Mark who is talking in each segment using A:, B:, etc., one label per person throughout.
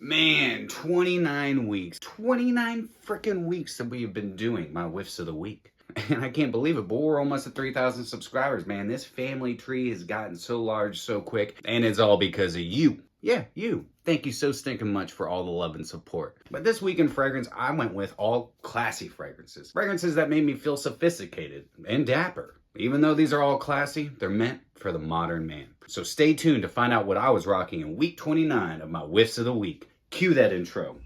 A: Man, 29 weeks. 29 freaking weeks that we have been doing my whiffs of the week. And I can't believe it, but we're almost at 3,000 subscribers, man. This family tree has gotten so large so quick, and it's all because of you. Yeah, you. Thank you so stinking much for all the love and support. But this week in fragrance, I went with all classy fragrances. Fragrances that made me feel sophisticated and dapper. Even though these are all classy, they're meant for the modern man. So stay tuned to find out what I was rocking in week 29 of my whiffs of the week. Cue that intro.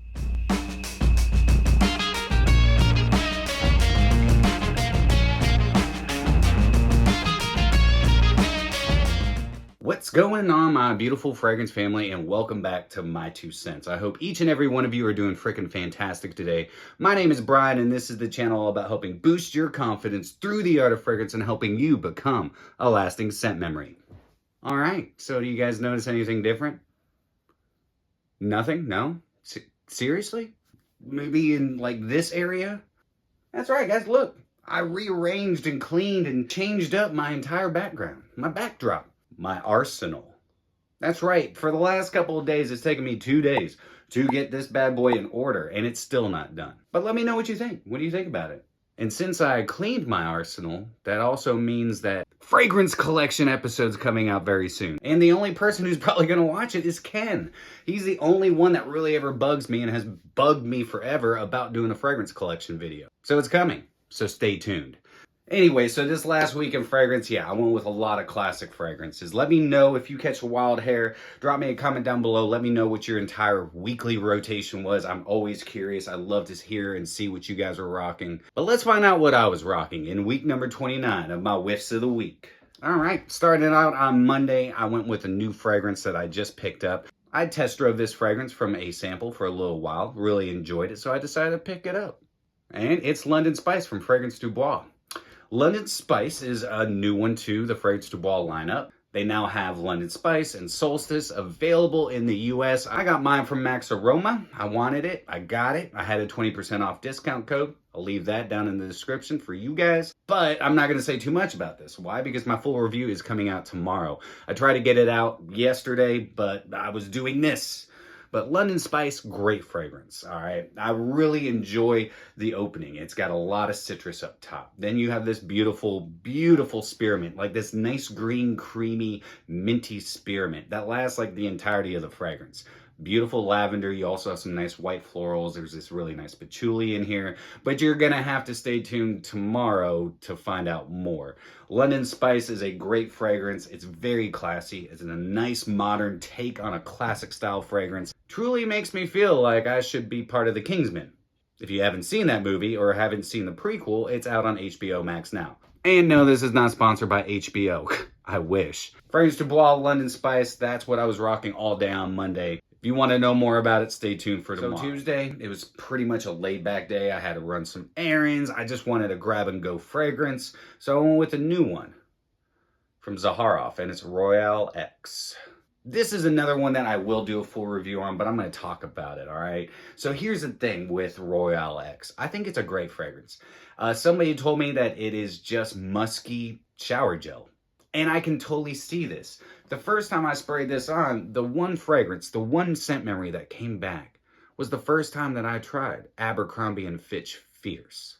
A: What's going on, my beautiful fragrance family, and welcome back to My2Scents. I hope each and every one of you are doing freaking fantastic today. My name is Brian, and this is the channel all about helping boost your confidence through the art of fragrance and helping you become a lasting scent memory. All right, so do you guys notice anything different? Nothing? No? Seriously? Maybe in like this area? That's right, guys, look. I rearranged and cleaned and changed up my entire background, my backdrop. My arsenal. That's right, for the last couple of days, it's taken me 2 days to get this bad boy in order, and it's still not done. But let me know what you think. What do you think about it? And since I cleaned my arsenal, that also means that fragrance collection episode's coming out very soon. And the only person who's probably gonna watch it is Ken. He's the only one that really ever bugs me and has bugged me forever about doing a fragrance collection video. So it's coming, so stay tuned. Anyway, so this last week in fragrance, yeah, I went with a lot of classic fragrances. Let me know if you catch a wild hair. Drop me a comment down below. Let me know what your entire weekly rotation was. I'm always curious. I love to hear and see what you guys are rocking. But let's find out what I was rocking in week number 29 of my whiffs of the week. All right, starting out on Monday, I went with a new fragrance that I just picked up. I test drove this fragrance from a sample for a little while. Really enjoyed it, so I decided to pick it up. And it's London Spice from Fragrance du Bois. London Spice is a new one to the Fragrance du Bois lineup. They now have London Spice and Solstice available in the US. I got mine from Max Aroma. I wanted it. I got it. I had a 20% off discount code. I'll leave that down in the description for you guys. But I'm not going to say too much about this. Why? Because my full review is coming out tomorrow. I tried to get it out yesterday, but I was doing this. But London Spice, great fragrance, all right? I really enjoy the opening. It's got a lot of citrus up top. Then you have this beautiful, beautiful spearmint, like this nice green, creamy, minty spearmint that lasts like the entirety of the fragrance. Beautiful lavender. You also have some nice white florals. There's this really nice patchouli in here, but you're gonna have to stay tuned tomorrow to find out more. London Spice is a great fragrance. It's very classy. It's a nice modern take on a classic style fragrance. Truly makes me feel like I should be part of the Kingsman. If you haven't seen that movie or haven't seen the prequel, it's out on HBO Max now. And no, this is not sponsored by HBO. I wish. Fragrance du Bois, London Spice, that's what I was rocking all day on Monday. If you want to know more about it, stay tuned for tomorrow. So Tuesday, it was pretty much a laid-back day. I had to run some errands. I just wanted a grab-and-go fragrance. So I went with a new one from Zaharoff, and it's Royale X. This is another one that I will do a full review on, but I'm going to talk about it, all right? So here's the thing with Royale X. I think it's a great fragrance. Somebody told me that it is just musky shower gel. And I can totally see this. The first time I sprayed this on, the one fragrance, the one scent memory that came back was the first time that I tried Abercrombie and Fitch Fierce.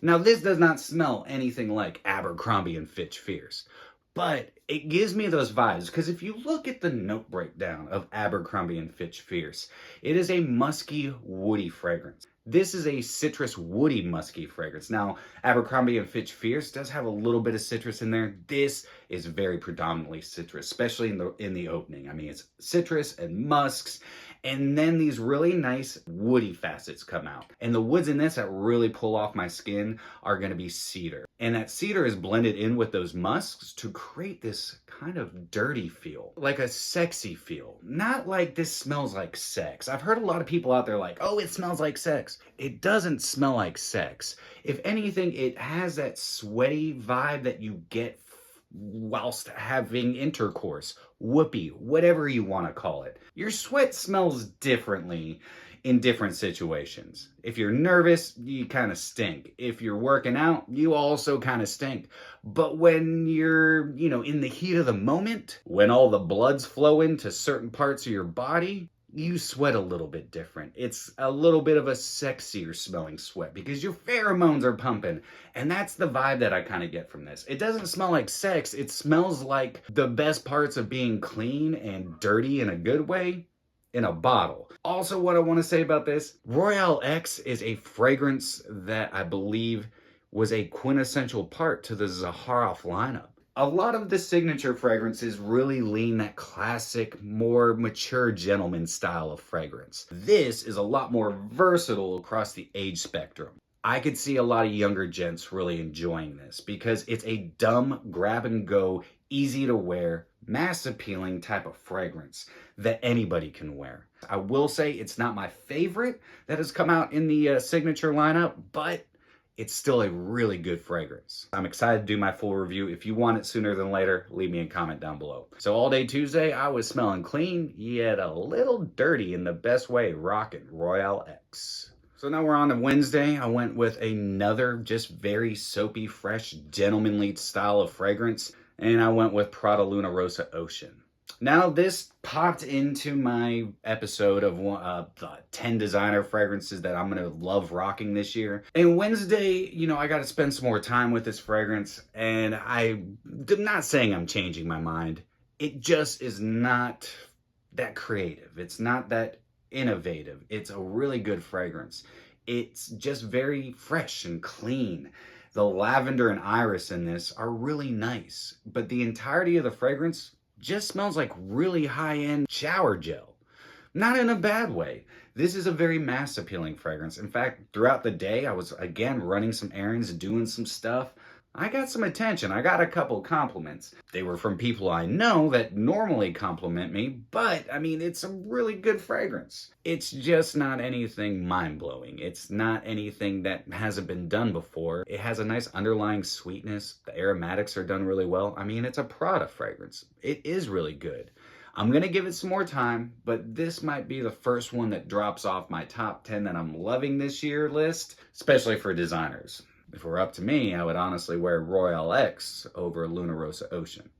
A: Now, this does not smell anything like Abercrombie and Fitch Fierce, but it gives me those vibes, because if you look at the note breakdown of Abercrombie and Fitch Fierce, it is a musky, woody fragrance. This is a citrus, woody, musky fragrance. Now, Abercrombie and Fitch Fierce does have a little bit of citrus in there. This is very predominantly citrus, especially in the opening. I mean, it's citrus and musks, and then these really nice woody facets come out. And the woods in this that really pull off my skin are going to be cedar. And that cedar is blended in with those musks to create this kind of dirty feel, like a sexy feel. Not like this smells like sex. I've heard a lot of people out there like, oh, it smells like sex. It doesn't smell like sex. If anything, it has that sweaty vibe that you get whilst having intercourse, whoopee, whatever you want to call it. Your sweat smells differently in different situations. If you're nervous, you kind of stink. If you're working out, you also kind of stink. But when you're, in the heat of the moment, when all the blood's flowing to certain parts of your body, you sweat a little bit different. It's a little bit of a sexier smelling sweat because your pheromones are pumping. And that's the vibe that I kind of get from this. It doesn't smell like sex. It smells like the best parts of being clean and dirty in a good way in a bottle. Also, what I want to say about this, Royale X is a fragrance that I believe was a quintessential part to the Zaharoff lineup. A lot of the signature fragrances really lean that classic, more mature gentleman style of fragrance. This is a lot more versatile across the age spectrum. I could see a lot of younger gents really enjoying this because it's a dumb, grab and go, easy to wear, mass appealing type of fragrance that anybody can wear. I will say it's not my favorite that has come out in the signature lineup, but it's still a really good fragrance. I'm excited to do my full review. If you want it sooner than later, leave me a comment down below. So all day Tuesday, I was smelling clean, yet a little dirty in the best way, rocking Royale X. So now we're on to Wednesday. I went with another just very soapy, fresh, gentlemanly style of fragrance, and I went with Prada Luna Rossa Ocean. Now, this popped into my episode of the 10 designer fragrances that I'm going to love rocking this year. And Wednesday, you know, I got to spend some more time with this fragrance. And I'm not saying I'm changing my mind. It just is not that creative. It's not that innovative. It's a really good fragrance. It's just very fresh and clean. The lavender and iris in this are really nice. But the entirety of the fragrance just smells like really high-end shower gel. Not in a bad way. This is a very mass appealing fragrance. In fact, throughout the day, I was again running some errands, doing some stuff. I got some attention. I got a couple compliments. They were from people I know that normally compliment me, but I mean, it's a really good fragrance. It's just not anything mind-blowing. It's not anything that hasn't been done before. It has a nice underlying sweetness. The aromatics are done really well. I mean, it's a Prada fragrance. It is really good. I'm going to give it some more time, but this might be the first one that drops off my top 10 that I'm loving this year list, especially for designers. If it were up to me, I would honestly wear Royale X over Luna Rossa Ocean.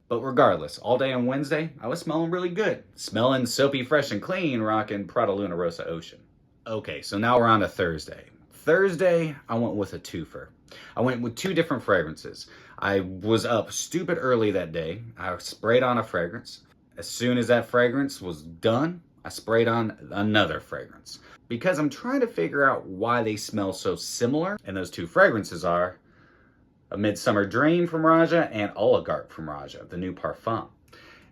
A: But regardless, all day on Wednesday, I was smelling really good. Smelling soapy, fresh, and clean, rocking Prada Luna Rossa Ocean. Okay, so now we're on to Thursday. Thursday, I went with a twofer. I went with two different fragrances. I was up stupid early that day. I sprayed on a fragrance. As soon as that fragrance was done, I sprayed on another fragrance. Because I'm trying to figure out why they smell so similar. And those two fragrances are A Midsummer Dream from Roja and Oligarch from Roja, the new Parfum.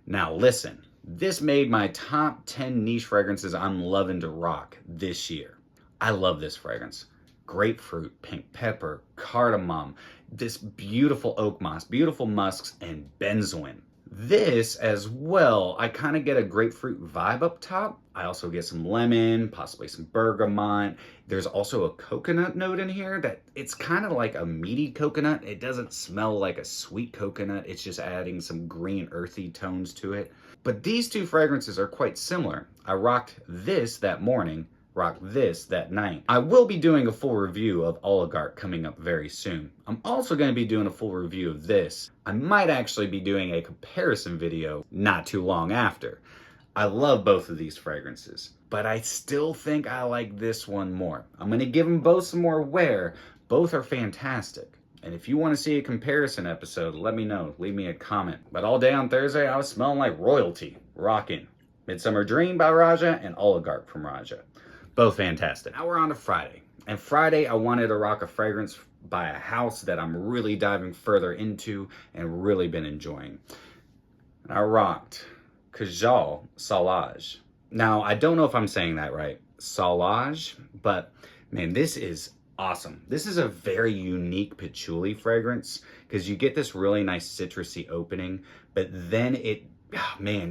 A: Now listen, this made my top 10 niche fragrances I'm loving to rock this year. I love this fragrance. Grapefruit, pink pepper, cardamom, this beautiful oak moss, beautiful musks, and benzoin. This as well, I kind of get a grapefruit vibe up top. I also get some lemon, possibly some bergamot. There's also a coconut note in here that it's kind of like a meaty coconut. It doesn't smell like a sweet coconut. It's just adding some green earthy tones to it. But these two fragrances are quite similar. I rocked this that morning, rocked this that night. I will be doing a full review of Oligarch coming up very soon. I'm also going to be doing a full review of this. I might actually be doing a comparison video not too long after. I love both of these fragrances, but I still think I like this one more. I'm going to give them both some more wear. Both are fantastic. And if you want to see a comparison episode, let me know. Leave me a comment. But all day on Thursday, I was smelling like royalty. Rocking Midsummer Dream by Roja and Oligarch from Roja. Both fantastic. Now we're on to Friday. And Friday, I wanted to rock a fragrance by a house that I'm really diving further into and really been enjoying. And I rocked Kajal Sawlaj. Now, I don't know if I'm saying that right, Sawlaj, but man, this is awesome. This is a very unique patchouli fragrance because you get this really nice citrusy opening, but then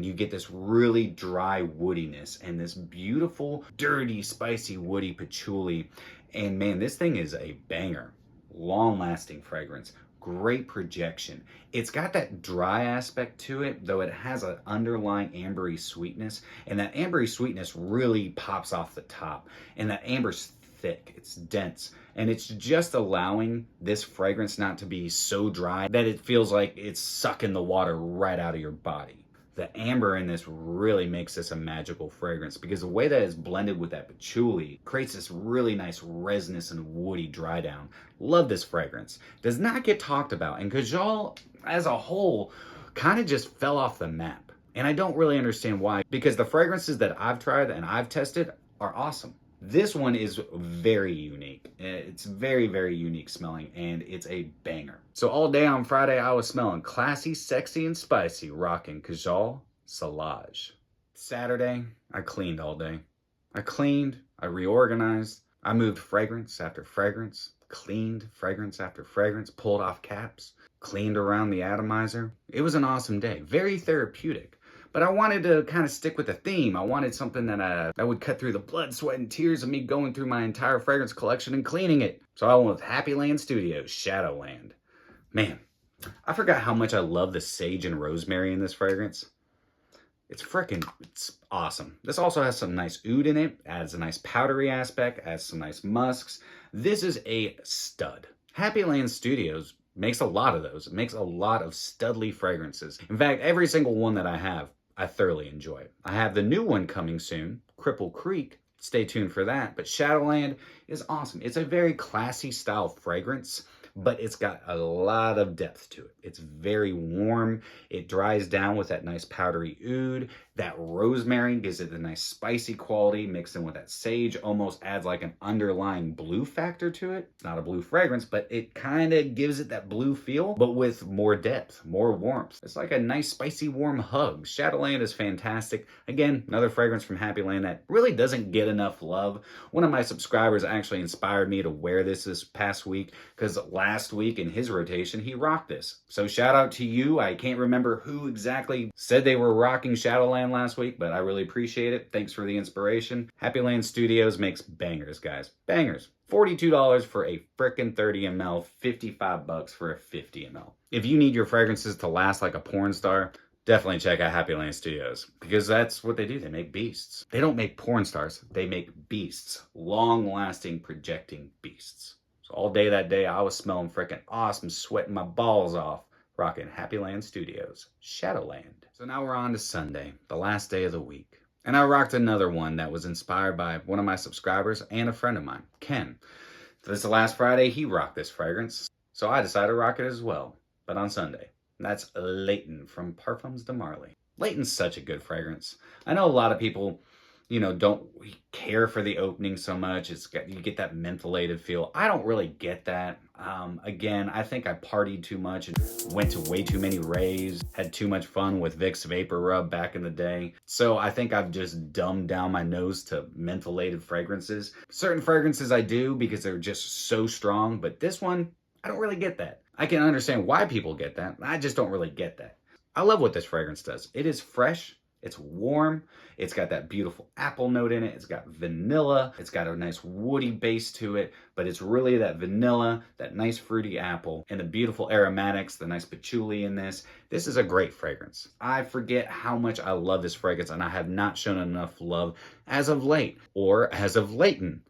A: you get this really dry woodiness and this beautiful, dirty, spicy, woody patchouli. And man, this thing is a banger. Long-lasting fragrance. Great projection. It's got that dry aspect to it, though it has an underlying ambery sweetness. And that ambery sweetness really pops off the top. And that amber's thick, it's dense. And it's just allowing this fragrance not to be so dry that it feels like it's sucking the water right out of your body. The amber in this really makes this a magical fragrance because the way that it's blended with that patchouli creates this really nice resinous and woody dry down. Love this fragrance. Does not get talked about, and Kajal as a whole kind of just fell off the map. And I don't really understand why, because the fragrances that I've tried and I've tested are awesome. This one is very unique. It's very, very unique smelling, and it's a banger. So all day on Friday, I was smelling classy, sexy, and spicy, rocking Kajal Sawlaj. Saturday, I cleaned all day. I cleaned, I reorganized, I moved fragrance after fragrance, cleaned fragrance after fragrance, pulled off caps, cleaned around the atomizer. It was an awesome day, very therapeutic. But I wanted to kind of stick with the theme. I wanted something that would cut through the blood, sweat, and tears of me going through my entire fragrance collection and cleaning it. So I went with Happyland Studios, Shadowland. Man, I forgot how much I love the sage and rosemary in this fragrance. It's awesome. This also has some nice oud in it, adds a nice powdery aspect, adds some nice musks. This is a stud. Happyland Studios makes a lot of those. It makes a lot of studly fragrances. In fact, every single one that I have, I thoroughly enjoy. I have the new one coming soon, Cripple Creek. Stay tuned for that. But Shadowland is awesome. It's a very classy style fragrance, but it's got a lot of depth to it. It's very warm. It dries down with that nice powdery oud. That rosemary gives it a nice spicy quality mixed in with that sage, almost adds like an underlying blue factor to it. It's not a blue fragrance, but it kind of gives it that blue feel, but with more depth, more warmth. It's like a nice spicy warm hug. Shadowland is fantastic. Again, another fragrance from Happyland that really doesn't get enough love. One of my subscribers actually inspired me to wear this past week because last week in his rotation, he rocked this. So shout out to you. I can't remember who exactly said they were rocking Shadowland last week, but I really appreciate it. Thanks for the inspiration. Happyland Studios makes bangers, guys. Bangers. $42 for a frickin' 30 ml, $55 for a 50 ml. If you need your fragrances to last like a porn star, definitely check out Happyland Studios because that's what they do. They make beasts. They don't make porn stars. They make beasts. Long-lasting, projecting beasts. So all day that day, I was smelling frickin' awesome, sweating my balls off, rocking Happyland Studios, Shadowland. So now we're on to Sunday, the last day of the week. And I rocked another one that was inspired by one of my subscribers and a friend of mine, Ken. This last Friday, he rocked this fragrance. So I decided to rock it as well, but on Sunday. And that's Layton from Parfums de Marley. Layton's such a good fragrance. I know a lot of people, don't care for the opening so much. You get that mentholated feel. I don't really get that. Again, I think I partied too much and went to way too many raves, had too much fun with Vicks Vapor Rub back in the day. So I think I've just dumbed down my nose to mentholated fragrances. Certain fragrances I do because they're just so strong, but this one, I don't really get that. I can understand why people get that. I just don't really get that. I love what this fragrance does. It is fresh. It's warm. It's got that beautiful apple note in it. It's got vanilla. It's got a nice woody base to it, but it's really that vanilla, that nice fruity apple, and the beautiful aromatics, the nice patchouli in this. This is a great fragrance. I forget how much I love this fragrance, and I have not shown enough love as of late, or as of Layton.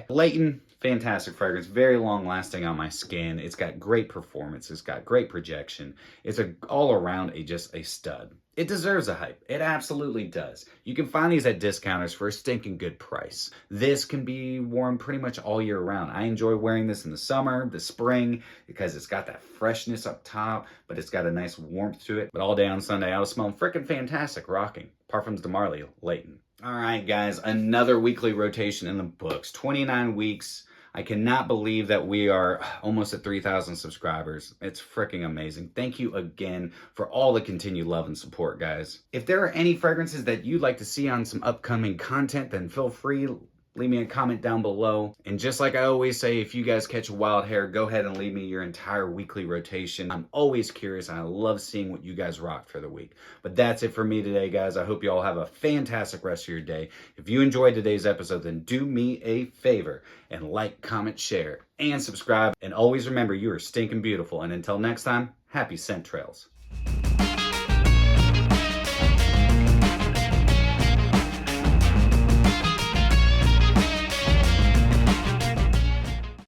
A: Layton, fantastic fragrance, very long lasting on my skin. It's got great performance. It's got great projection. It's all around just a stud. It deserves a hype. It absolutely does. You can find these at discounters for a stinking good price. This can be worn pretty much all year round. I enjoy wearing this in the summer, the spring, because it's got that freshness up top, but it's got a nice warmth to it. But all day on Sunday, I was smelling freaking fantastic, rocking Parfums de Marley, Layton. All right, guys, another weekly rotation in the books. 29 weeks. I cannot believe that we are almost at 3,000 subscribers. It's freaking amazing. Thank you again for all the continued love and support, guys. If there are any fragrances that you'd like to see on some upcoming content, then feel free, leave me a comment down below. And just like I always say, if you guys catch a wild hair, go ahead and leave me your entire weekly rotation. I'm always curious and I love seeing what you guys rock for the week. But that's it for me today, guys. I hope you all have a fantastic rest of your day. If you enjoyed today's episode, then do me a favor and like, comment, share, and subscribe. And always remember, you are stinking beautiful. And until next time, happy scent trails.